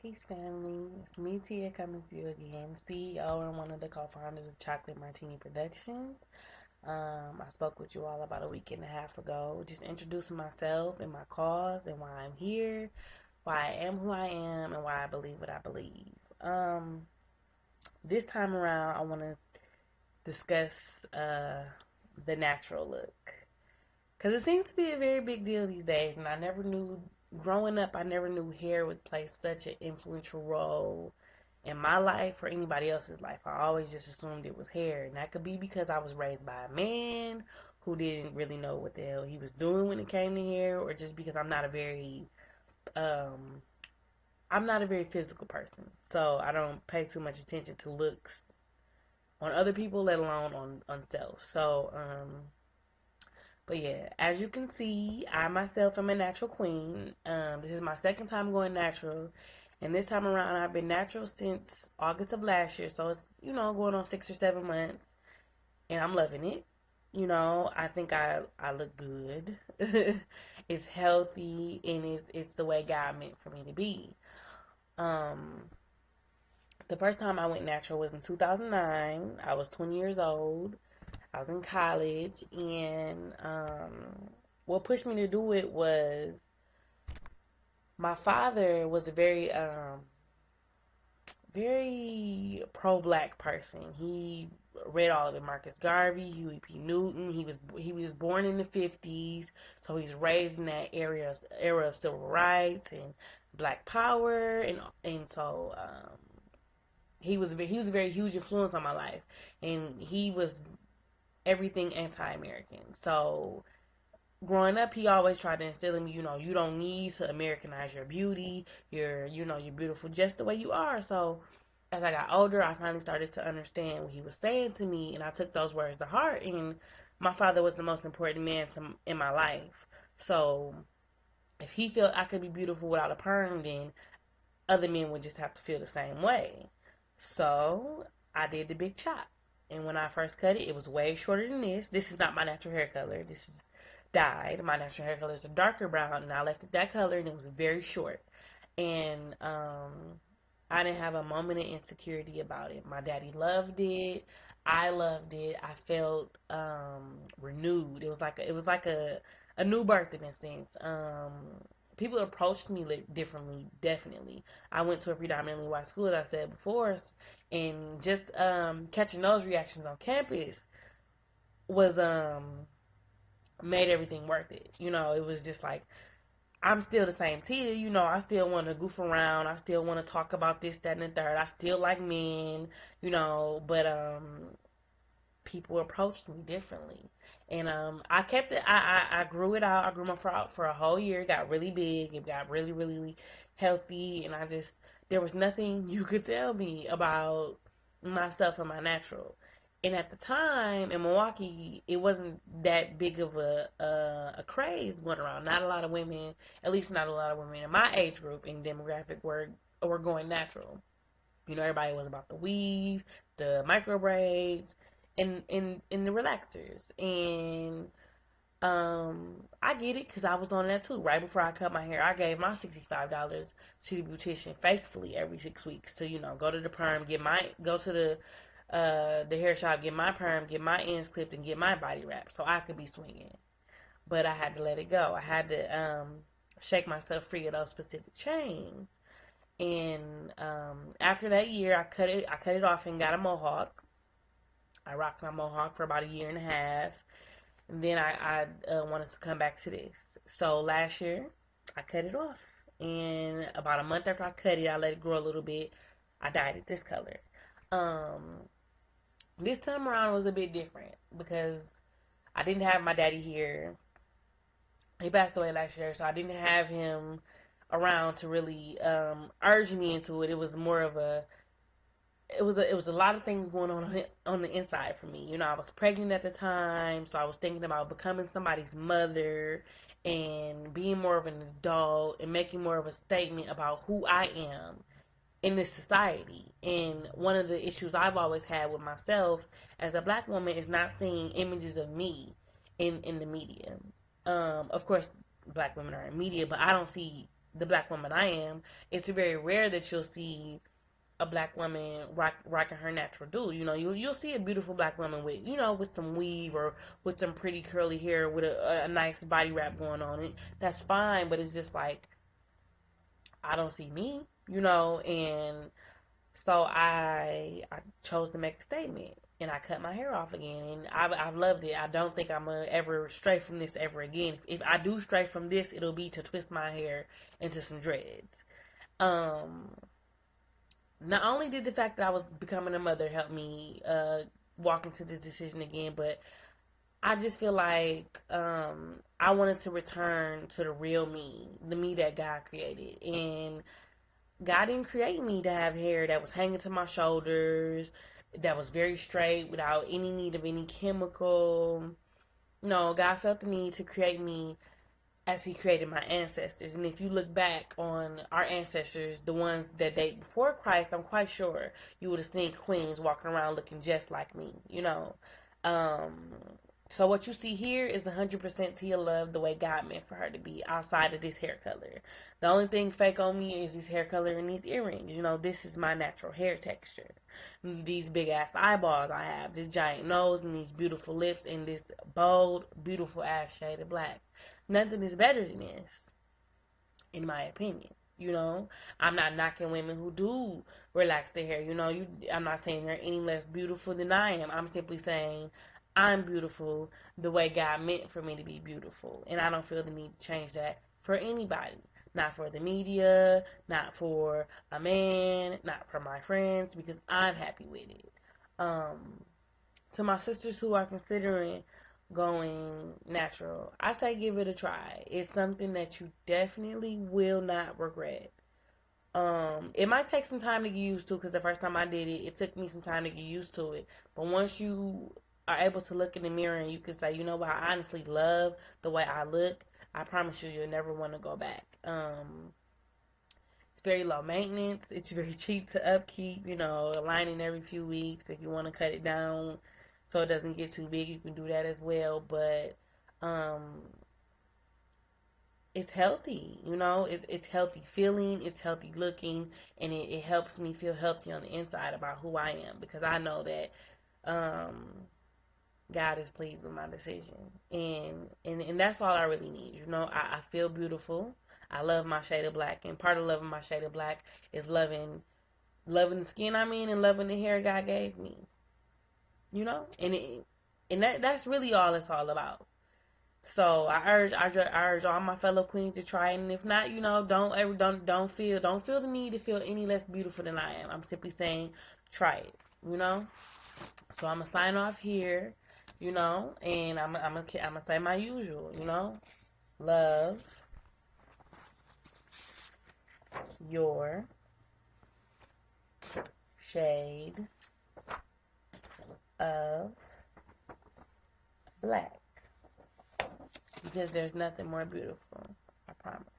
Peace family, it's me Tia coming to you again, CEO and one of the co-founders of Chocolate Martini Productions. I spoke with you all about a week and a half ago, just introducing myself and my cause and why I'm here, why I am who I am, and why I believe what I believe. This time around, I want to discuss the natural look. Because it seems to be a very big deal these days, and I never knew, growing up, I never knew hair would play such an influential role in my life or anybody else's life. I always just assumed it was hair, and that could be because I was raised by a man who didn't really know what the hell he was doing when it came to hair, or just because um, I'm not a very physical person, so I don't pay too much attention to looks on other people, let alone on self. But yeah, as you can see, I myself am a natural queen. This is my second time going natural, and this time around I've been natural since August of last year, so it's going on 6 or 7 months, and I'm loving it. I think I look good. It's healthy, and it's the way God meant for me to be. Um, the first time I went natural was in 2009. I was 20 years old. I was in college, and what pushed me to do it was my father was a very pro-black person. He read all of it: Marcus Garvey, Huey P. Newton. He was born in the 50s, so he's raised in that era of civil rights and Black Power, and so he was a very huge influence on my life, and he was everything anti-American. So growing up, he always tried to instill in me, you don't need to Americanize your beauty. You're beautiful just the way you are. So as I got older, I finally started to understand what he was saying to me, and I took those words to heart. And my father was the most important man in my life. So if he felt I could be beautiful without a perm, then other men would just have to feel the same way. So I did the big chop. And when I first cut it, it was way shorter than this. This is not my natural hair color. This is dyed. My natural hair color is a darker brown, and I left it that color, and it was very short. And I didn't have a moment of insecurity about it. My daddy loved it. I loved it. I felt renewed. It was like a new birth in a sense. People approached me differently, definitely. I went to a predominantly white school, as I said before, and just catching those reactions on campus was made everything worth it. It was just like I'm still the same Tia. I still want to goof around. I still want to talk about this, that, and the third. I still like men, but people approached me differently, and I kept it. I grew it out. I grew my fro out for a whole year. It got really big. It got really really healthy, and there was nothing you could tell me about myself and my natural. And at the time in Milwaukee, it wasn't that big of a craze going around. Not a lot of women, at least not a lot of women in my age group and demographic, were going natural. Everybody was about the weave, the micro braids, and the relaxers. And I get it because I was on that too. Right before I cut my hair, I gave my $65 to the beautician faithfully every 6 weeks to go to the perm, go to the hair shop, get my perm, get my ends clipped, and get my body wrapped so I could be swinging. But I had to let it go. I had to shake myself free of those specific chains. And after that year, I cut it off and got a mohawk. I rocked my mohawk for about a year and a half. And then I wanted to come back to this. So last year, I cut it off. And about a month after I cut it, I let it grow a little bit. I dyed it this color. Um, this time around was a bit different because I didn't have my daddy here. He passed away last year, so I didn't have him around to really urge me into it. It was more of a lot of things going on the inside for me. I was pregnant at the time, so I was thinking about becoming somebody's mother and being more of an adult and making more of a statement about who I am in this society. And one of the issues I've always had with myself as a black woman is not seeing images of me in the media. Of course, black women are in media, but I don't see the black woman I am, it's very rare that you'll see a black woman rocking her natural do. You know, you'll see a beautiful black woman with, you know, with some weave or with some pretty curly hair with a nice body wrap going on it. That's fine, but it's just like I don't see me, you know, and so I chose to make a statement and I cut my hair off again and I've loved it. I don't think I'm gonna ever stray from this ever again. If I do stray from this, it'll be to twist my hair into some dreads. Um, Not only did the fact that I was becoming a mother help me walk into this decision again, but I just feel like I wanted to return to the real me, the me that God created. And God didn't create me to have hair that was hanging to my shoulders, that was very straight without any need of any chemical. No, God felt the need to create me as he created my ancestors. And if you look back on our ancestors, the ones that date before Christ, I'm quite sure you would have seen queens walking around looking just like me, you know. Um, so what you see here is 100% Tia Love the way God meant for her to be outside of this hair color. The only thing fake on me is this hair color and these earrings. You know, this is my natural hair texture. These big ass eyeballs I have, this giant nose and these beautiful lips and this bold, beautiful ass shade of black. Nothing is better than this, in my opinion. You know, I'm not knocking women who do relax their hair. You know, I'm not saying they're any less beautiful than I am. I'm simply saying I'm beautiful the way God meant for me to be beautiful, and I don't feel the need to change that for anybody. Not for the media, not for a man, not for my friends, because I'm happy with it. Um, to my sisters who are considering going natural, I say give it a try. It's something that you definitely will not regret. It might take some time to get used to because the first time I did it, it took me some time to get used to it. But once you are able to look in the mirror and you can say, you know what, I honestly love the way I look, I promise you'll never want to go back. It's very low maintenance. It's very cheap to upkeep. You know, aligning every few weeks. If you want to cut it down so it doesn't get too big, you can do that as well. But um, it's healthy. You know, it's healthy feeling. It's healthy looking, and it helps me feel healthy on the inside about who I am because I know that um, God is pleased with my decision, and that's all I really need. You know, I feel beautiful. I love my shade of black, and part of loving my shade of black is loving the skin I'm in and loving the hair God gave me. You know, and that's really all it's all about. So I urge all my fellow queens to try it, and if not, you know, don't feel the need to feel any less beautiful than I am. I'm simply saying try it. You know. So I'm gonna sign off here, you know, and I'm gonna say my usual, you know, love your shade of black because there's nothing more beautiful. I promise.